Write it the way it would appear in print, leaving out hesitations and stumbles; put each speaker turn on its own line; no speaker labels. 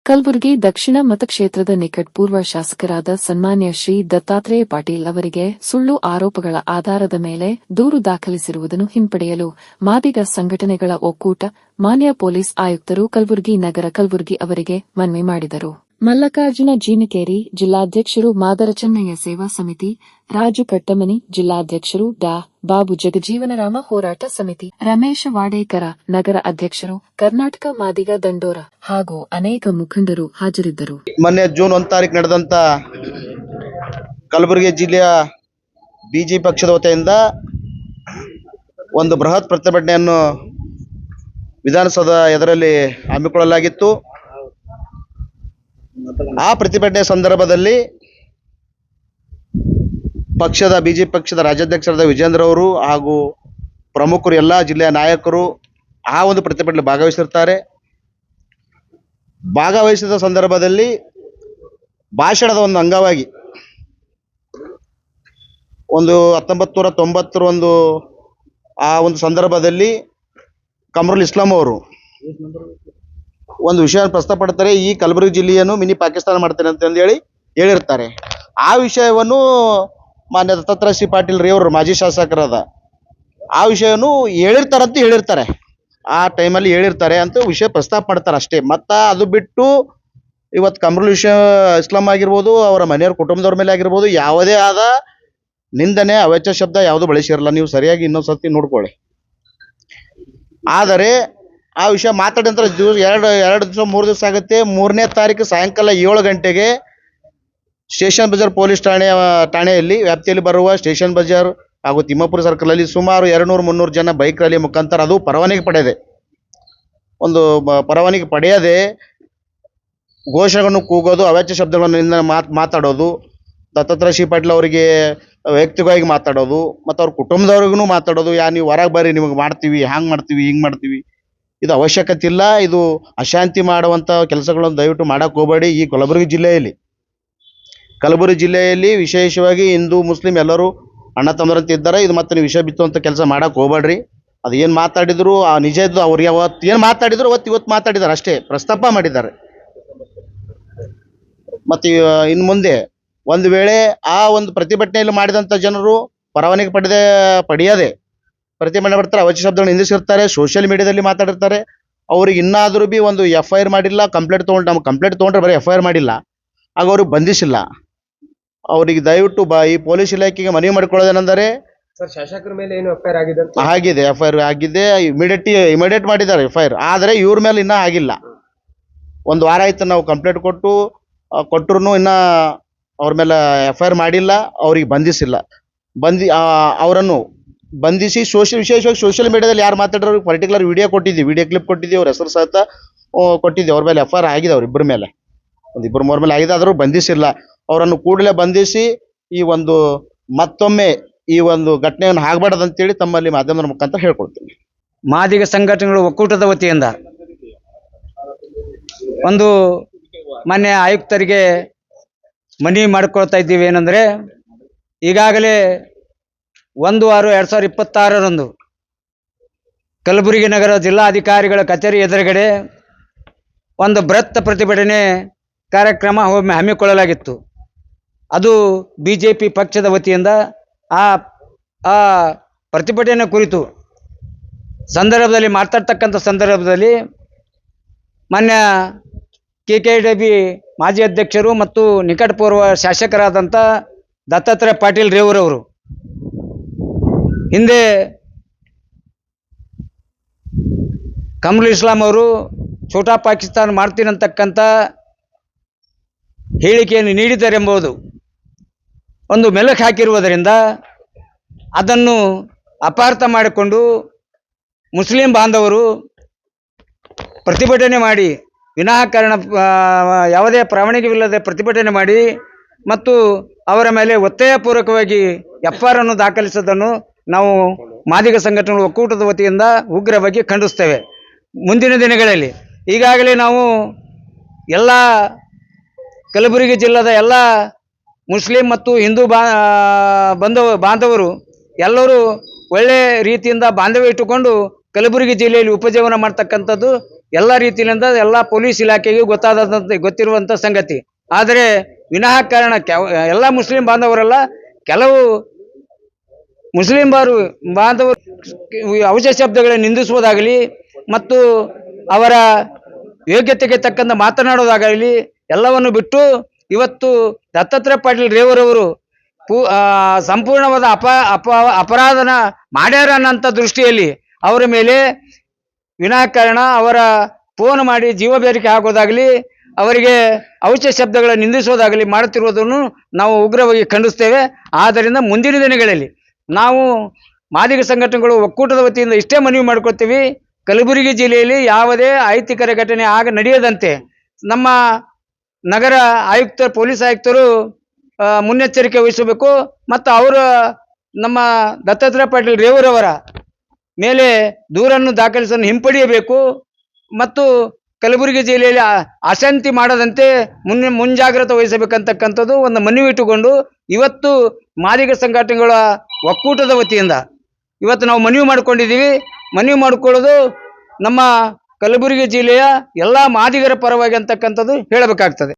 ಕಲಬುರಗಿ ದಕ್ಷಿಣ ಮತಕ್ಷೇತ್ರದ ನಿಕಟಪೂರ್ವ ಶಾಸಕರಾದ ಸನ್ಮಾನ್ಯ ಶ್ರೀ ದತ್ತಾತ್ರೇಯ ಪಾಟೀಲ್ ಅವರಿಗೆ ಸುಳ್ಳು ಆರೋಪಗಳ ಆಧಾರದ ಮೇಲೆ ದೂರು ದಾಖಲಿಸಿರುವುದನ್ನು ಹಿಂಪಡೆಯಲು ಮಾದಿಗ ಸಂಘಟನೆಗಳ ಒಕ್ಕೂಟ ಮಾನ್ಯ ಪೊಲೀಸ್ ಆಯುಕ್ತರು ಕಲಬುರಗಿ ನಗರ ಕಲಬುರಗಿ ಅವರಿಗೆ ಮನವಿ ಮಾಡಿದರು. ಮಲ್ಲಿಕಾರ್ಜುನ ಜೀನಕೇರಿ ಜಿಲ್ಲಾಧ್ಯಕ್ಷರು, ಮಾದರಚನ್ನಯ್ಯ ಸೇವಾ ಸಮಿತಿ, ರಾಜು ಕಟ್ಟಮನಿ ಜಿಲ್ಲಾಧ್ಯಕ್ಷರು, ಡಾ. ಬಾಬು ಜಗಜೀವನರಾಮ ಹೋರಾಟ ಸಮಿತಿ, ರಮೇಶ ವಾಡೇಕರ ನಗರ ಅಧ್ಯಕ್ಷರು, ಕರ್ನಾಟಕ ಮಾದಿಗ ದಂಡೋರ ಹಾಗೂ ಅನೇಕ ಮುಖಂಡರು ಹಾಜರಿದ್ದರು.
ಮೊನ್ನೆ ಜೂನ್ 1 ತಾರೀಕು ನಡೆದಂತ ಕಲಬುರಗಿ ಜಿಲ್ಲೆಯ ಬಿಜೆಪಿ ಪಕ್ಷದ ವತಿಯಿಂದ ಒಂದು ಬೃಹತ್ ಪ್ರತಿಭಟನೆಯನ್ನು ವಿಧಾನಸೌಧ ಎದುರಲ್ಲಿ ಹಮ್ಮಿಕೊಳ್ಳಲಾಗಿತ್ತು. ಆ ಪ್ರತಿಭಟನೆ ಸಂದರ್ಭದಲ್ಲಿ ಬಿಜೆಪಿ ಪಕ್ಷದ ರಾಜ್ಯಾಧ್ಯಕ್ಷರಾದ ವಿಜೇಂದ್ರ ಅವರು ಹಾಗೂ ಪ್ರಮುಖರು, ಎಲ್ಲ ಜಿಲ್ಲೆಯ ನಾಯಕರು ಆ ಒಂದು ಪ್ರತಿಭಟನೆ ಭಾಗವಹಿಸಿರ್ತಾರೆ. ಭಾಗವಹಿಸಿದ ಸಂದರ್ಭದಲ್ಲಿ ಭಾಷಣದ ಒಂದು ಅಂಗವಾಗಿ 1990 ಆ ಒಂದು ಸಂದರ್ಭದಲ್ಲಿ ಕಮರುಲ್ ಇಸ್ಲಾಂ ಅವರು ಒಂದು ವಿಷಯ ಪ್ರಸ್ತಾಪಡ್ತಾರೆ. ಈ ಕಲಬುರಗಿ ಜಿಲ್ಲೆಯನ್ನು ಮಿನಿ ಪಾಕಿಸ್ತಾನ ಮಾಡ್ತೇನೆ ಅಂತ ಹೇಳಿ ಹೇಳಿರ್ತಾರೆ. ಆ ವಿಷಯವನ್ನು ಮಾನ್ಯ ದತ್ತಾತ್ರೇಯ ಸಿ ಪಾಟೀಲ್ ರೀ ಅವರು ಮಾಜಿ ಶಾಸಕರಾದ ಆ ವಿಷಯವನ್ನು ಹೇಳಿರ್ತಾರೆ. ಆ ಟೈಮಲ್ಲಿ ಹೇಳಿರ್ತಾರೆ ಅಂತ ವಿಷಯ ಪ್ರಸ್ತಾಪ ಮಾಡ್ತಾರೆ ಅಷ್ಟೇ. ಮತ್ತು ಅದು ಬಿಟ್ಟು ಇವತ್ತು ಕಮರುಲ್ ಇಸ್ಲಾಂ ಆಗಿರ್ಬೋದು, ಅವರ ಮನೆಯವ್ರ ಕುಟುಂಬದವ್ರ ಮೇಲೆ ಆಗಿರ್ಬೋದು, ಯಾವುದೇ ಆದ ನಿಂದನೆ ಅವಾಚ್ಯ ಶಬ್ದ ಯಾವುದು ಬಳಸಿರಲ್ಲ. ನೀವು ಸರಿಯಾಗಿ ಇನ್ನೊಂದು ಸರ್ತಿ ನೋಡ್ಕೊಳ್ಳಿ. ಆದರೆ ಆ ವಿಷಯ ಮಾತಾಡಿದ ನಂತರ ಎರಡು ದಿವಸ 3 ದಿವಸ ಆಗುತ್ತೆ. 3ನೇ ತಾರೀಕು ಸಾಯಂಕಾಲ 7 ಗಂಟೆಗೆ ಸ್ಟೇಷನ್ ಬಜಾರ್ ಪೊಲೀಸ್ ಠಾಣೆಯಲ್ಲಿ ವ್ಯಾಪ್ತಿಯಲ್ಲಿ ಬರುವ ಸ್ಟೇಷನ್ ಬಜಾರ್ ಹಾಗೂ ತಿಮ್ಮಾಪುರ ಸರ್ಕಲಲ್ಲಿ ಸುಮಾರು 200-300 ಜನ ಬೈಕ್ ರ್ಯಾಲಿ ಮುಖಾಂತರ, ಅದು ಪರವಾನಗಿ ಪಡೆಯದೆ ಘೋಷಣೆಗಳನ್ನು ಕೂಗೋದು, ಅವಾಚ್ಯ ಶಬ್ದಗಳನ್ನು ಮಾತಾಡೋದು, ದತ್ತಾತ್ರೇಯ ಸಿ ಪಾಟೀಲ್ ಅವರಿಗೆ ವೈಯಕ್ತಿಕವಾಗಿ ಮಾತಾಡೋದು, ಮತ್ತು ಅವ್ರ ಕುಟುಂಬದವ್ರಿಗೂ ಮಾತಾಡೋದು. ನೀವು ಹೊರಗೆ ಬರ್ರಿ, ನಿಮಗೆ ಮಾಡ್ತೀವಿ, ಹಂಗೆ ಮಾಡ್ತೀವಿ, ಹಿಂಗೆ ಮಾಡ್ತೀವಿ, ಇದು ಅವಶ್ಯಕತೆ ಇಲ್ಲ, ಇದು ಅಶಾಂತಿ ಮಾಡುವಂಥ ಕೆಲಸಗಳನ್ನು ದಯವಿಟ್ಟು ಮಾಡಕ್ಕೆ ಹೋಗಬೇಡಿ. ಈ ಕಲಬುರಗಿ ಜಿಲ್ಲೆಯಲ್ಲಿ ವಿಶೇಷವಾಗಿ ಹಿಂದೂ ಮುಸ್ಲಿಂ ಎಲ್ಲರೂ ಅಣ್ಣ ತಮ್ಮರಂತ ಇದ್ದಾರೆ. ಇದು ಮತ್ತೆ ನೀವು ವಿಷಯ ಬಿತ್ತುವಂಥ ಕೆಲಸ ಮಾಡಕ್ಕೆ ಹೋಗಬೇಡ್ರಿ. ಅದು ಏನು ಮಾತಾಡಿದ್ರು ನಿಜ ಇದ್ದು ಅವ್ರಿಗೆ ಅವತ್ತು ಏನು ಮಾತಾಡಿದ್ರು ಇವತ್ತು ಮಾತಾಡಿದ್ದಾರೆ ಅಷ್ಟೇ, ಪ್ರಸ್ತಾಪ ಮಾಡಿದ್ದಾರೆ. ಮತ್ತು ಇನ್ನು ಮುಂದೆ ಒಂದು ವೇಳೆ ಆ ಒಂದು ಪ್ರತಿಭಟನೆಯಲ್ಲಿ ಮಾಡಿದಂಥ ಜನರು ಪರವಾನಗಿ ಪಡೆಯದೆ ಪ್ರತಿಭಟನೆ ಬರ್ತಾರೆ, ಅವಾಚ್ಯ ಶಬ್ದಗಳನ್ನು ನಿಂದಿಸಿರ್ತಾರೆ, ಸೋಷಿಯಲ್ ಮೀಡಿಯಾದಲ್ಲಿ ಮಾತಾಡಿರ್ತಾರೆ. ಅವ್ರಿಗೆ ಇನ್ನಾದರೂ ಬಿ ಒಂದು FIR ಮಾಡಿಲ್ಲ, ಕಂಪ್ಲೇಂಟ್ ತೊಗೊಂಡ್ರೆ ಬರೀ FIR ಮಾಡಿಲ್ಲ, ಆಗ ಅವ್ರಿಗೆ ಬಂಧಿಸಿಲ್ಲ. ಅವರಿಗೆ ದಯವಿಟ್ಟು ಈ ಪೊಲೀಸ್ ಇಲಾಖೆಗೆ ಮನವಿ ಮಾಡಿಕೊಳ್ಳೋದೇನೆಂದರೆ,
ಶಾಸಕರ ಮೇಲೆ ಏನು FIR
ಆಗಿದೆ, FIR ಆಗಿದೆ, ಇಮಿಡಿಯೇಟ್ ಮಾಡಿದ್ದಾರೆ FIR. ಆದರೆ ಇವ್ರ ಮೇಲೆ ಇನ್ನೂ ಆಗಿಲ್ಲ. 1 ವಾರ ಆಯ್ತು ನಾವು ಕಂಪ್ಲೇಂಟ್ ಕೊಟ್ಟರು ಇನ್ನೂ ಅವ್ರ ಮೇಲೆ FIR ಮಾಡಿಲ್ಲ, ಅವ್ರಿಗೆ ಬಂಧಿಸಿಲ್ಲ. ಅವರನ್ನು ಬಂಧಿಸಿ ವಿಶೇಷವಾಗಿ ಸೋಷಿಯಲ್ ಮೀಡಿಯಾದಲ್ಲಿ ಯಾರು ಮಾತಾಡೋರು ಪರ್ಟಿಕ್ಯುಲರ್ ವಿಡಿಯೋ ಕ್ಲಿಪ್ ಕೊಟ್ಟಿದ್ದೀವಿ, ಅವ್ರ ಹೆಸರು ಸಹಿತ ಕೊಟ್ಟಿದ್ದೀವಿ. ಅವ್ರ ಮೇಲೆ FIR ಆಗಿದೆ, ಅವ್ರಿಬ್ಬರ ಮೇಲೆ, 1-2-3 ಮೇಲೆ ಆಗಿದೆ, ಆದರೂ ಬಂಧಿಸಿಲ್ಲ. ಅವರನ್ನು ಕೂಡಲೇ ಬಂಧಿಸಿ ಈ ಒಂದು ಮತ್ತೊಮ್ಮೆ ಈ ಒಂದು ಘಟನೆಯನ್ನು ಆಗಬಾರ್ದಂತೇಳಿ ತಮ್ಮಲ್ಲಿ ಮಾಧ್ಯಮದ ಮುಖಾಂತರ ಹೇಳ್ಕೊಳ್ತೀನಿ.
ಮಾದಿಗ ಸಂಘಟನೆಗಳ ಒಕ್ಕೂಟದ ವತಿಯಿಂದ ಒಂದು ಮಾನ್ಯ ಆಯುಕ್ತರಿಗೆ ಮನವಿ ಮಾಡಿಕೊಳ್ತಾ ಇದ್ದೀವಿ. ಏನಂದರೆ, ಈಗಾಗಲೇ 1/6/2026 ಕಲಬುರಗಿ ನಗರ ಜಿಲ್ಲಾಧಿಕಾರಿಗಳ ಕಚೇರಿ ಎದುರುಗಡೆ ಒಂದು ಬೃಹತ್ ಪ್ರತಿಭಟನೆ ಕಾರ್ಯಕ್ರಮ ಹಮ್ಮಿಕೊಳ್ಳಲಾಗಿತ್ತು. ಅದು ಬಿಜೆಪಿ ಪಕ್ಷದ ವತಿಯಿಂದ ಆ ಪ್ರತಿಭಟನೆ ಕುರಿತು ಮಾತಾಡ್ತಕ್ಕಂಥ ಸಂದರ್ಭದಲ್ಲಿ ಮಾನ್ಯ KKDB ಮಾಜಿ ಅಧ್ಯಕ್ಷರು ಮತ್ತು ನಿಕಟಪೂರ್ವ ಶಾಸಕರಾದಂಥ ದತ್ತಾತ್ರೇಯ ಪಾಟೀಲ್ ರೇವರವರು ಹಿಂದೆ ಕಮರುಲ್ ಇಸ್ಲಾಂ ಅವರು ಛೋಟಾ ಪಾಕಿಸ್ತಾನ ಮಾಡ್ತೀನಿ ಅಂತಕ್ಕಂಥ ಹೇಳಿಕೆಯನ್ನು ನೀಡಿದ್ದಾರೆಂಬುದು ಒಂದು ಮೆಲುಕು ಹಾಕಿರುವುದರಿಂದ ಅದನ್ನು ಅಪಾರ್ಥ ಮಾಡಿಕೊಂಡು ಮುಸ್ಲಿಂ ಬಾಂಧವರು ಪ್ರತಿಭಟನೆ ಮಾಡಿ, ವಿನಾಕಾರಣ ಯಾವುದೇ ಪ್ರಾಮಾಣಿಕವಿಲ್ಲದೆ ಪ್ರತಿಭಟನೆ ಮಾಡಿ ಮತ್ತು ಅವರ ಮೇಲೆ ಒತ್ತಾಯಪೂರ್ವಕವಾಗಿ FIR ಅನ್ನು ದಾಖಲಿಸುವುದನ್ನು ನಾವು ಮಾದಿಗ ಸಂಘಟನೆಗಳ ಒಕ್ಕೂಟದ ವತಿಯಿಂದ ಉಗ್ರವಾಗಿ ಖಂಡಿಸ್ತೇವೆ. ಮುಂದಿನ ದಿನಗಳಲ್ಲಿ ಈಗಾಗಲೇ ನಾವು ಎಲ್ಲ ಕಲಬುರಗಿ ಜಿಲ್ಲೆಯ ಎಲ್ಲ ಮುಸ್ಲಿಂ ಮತ್ತು ಹಿಂದೂ ಬಾಂಧವರು ಎಲ್ಲರೂ ಒಳ್ಳೆ ರೀತಿಯಿಂದ ಬಾಂಧವ್ಯ ಇಟ್ಟುಕೊಂಡು ಕಲಬುರಗಿ ಜಿಲ್ಲೆಯಲ್ಲಿ ಉಪಜೀವನ ಮಾಡ್ತಕ್ಕಂಥದ್ದು ಎಲ್ಲ ರೀತಿಯಿಂದ ಎಲ್ಲ ಪೊಲೀಸ್ ಇಲಾಖೆಗೆ ಗೊತ್ತಿರುವಂಥ ಸಂಗತಿ. ಆದರೆ ವಿನಾಕಾರಣ ಎಲ್ಲ ಮುಸ್ಲಿಂ ಬಾಂಧವರೆಲ್ಲ ಕೆಲವು ಮುಸ್ಲಿಂ ಬಾಂಧವರು ಔಷಧ ಶಬ್ದಗಳನ್ನು ನಿಂದಿಸುವುದಾಗಲಿ ಮತ್ತು ಅವರ ಯೋಗ್ಯತೆಗೆ ತಕ್ಕಂತೆ ಮಾತನಾಡೋದಾಗಲಿ ಎಲ್ಲವನ್ನು ಬಿಟ್ಟು ಇವತ್ತು ದತ್ತಾತ್ರೇಯ ಪಾಟೀಲ್ ರೇವರವರು ಸಂಪೂರ್ಣವಾದ ಅಪರಾಧನ ಮಾಡ್ಯಾರ ಅನ್ನೋಂಥ ದೃಷ್ಟಿಯಲ್ಲಿ ಅವರ ಮೇಲೆ ವಿನಾಕಾರಣ ಅವರ ಫೋನ್ ಮಾಡಿ ಜೀವ ಬೆದರಿಕೆ ಹಾಕೋದಾಗಲಿ ಅವರಿಗೆ ಔಷಧ ಶಬ್ದಗಳನ್ನು ನಿಂದಿಸೋದಾಗಲಿ ಮಾಡುತ್ತಿರುವುದನ್ನು ನಾವು ಉಗ್ರವಾಗಿ ಖಂಡಿಸ್ತೇವೆ. ಆದ್ದರಿಂದ ಮುಂದಿನ ದಿನಗಳಲ್ಲಿ ನಾವು ಮಾದಿಗ ಸಂಘಟನೆಗಳು ಒಕ್ಕೂಟದ ವತಿಯಿಂದ ಇಷ್ಟೇ ಮನವಿ ಮಾಡ್ಕೊಳ್ತೀವಿ, ಕಲಬುರಗಿ ಜಿಲ್ಲೆಯಲ್ಲಿ ಯಾವುದೇ ಅಹಿತಕರ ಘಟನೆ ನಡೆಯದಂತೆ ನಮ್ಮ ನಗರ ಆಯುಕ್ತರು ಪೊಲೀಸ್ ಆಯುಕ್ತರು ಮುನ್ನೆಚ್ಚರಿಕೆ ವಹಿಸಬೇಕು ಮತ್ತು ನಮ್ಮ ದತ್ತಾತ್ರೇಯ ಪಾಟೀಲ್ ರೇವರವರ ಮೇಲೆ ದೂರನ್ನು ದಾಖಲಿಸಲು ಹಿಂಪಡೆಯಬೇಕು ಮತ್ತು ಕಲಬುರಗಿ ಜಿಲ್ಲೆಯಲ್ಲಿ ಅಶಾಂತಿ ಮಾಡದಂತೆ ಮುಂಜಾಗ್ರತೆ ವಹಿಸಬೇಕಂತಕ್ಕಂಥದ್ದು ಒಂದು ಮನವಿ ಇಟ್ಟುಕೊಂಡು ಇವತ್ತು ಮಾದಿಗ ಸಂಘಟನೆಗಳ ಒಕ್ಕೂಟದ ವತಿಯಿಂದ ಇವತ್ತು ನಾವು ಮನವಿ ಮಾಡ್ಕೊಂಡಿದ್ದೀವಿ. ಮನವಿ ಮಾಡಿಕೊಳ್ಳೋದು ನಮ್ಮ ಕಲಬುರಗಿ ಜಿಲ್ಲೆಯ ಎಲ್ಲ ಮಾದಿಗರ ಪರವಾಗಿ ಅಂತಕ್ಕಂಥದ್ದು ಹೇಳಬೇಕಾಗ್ತದೆ.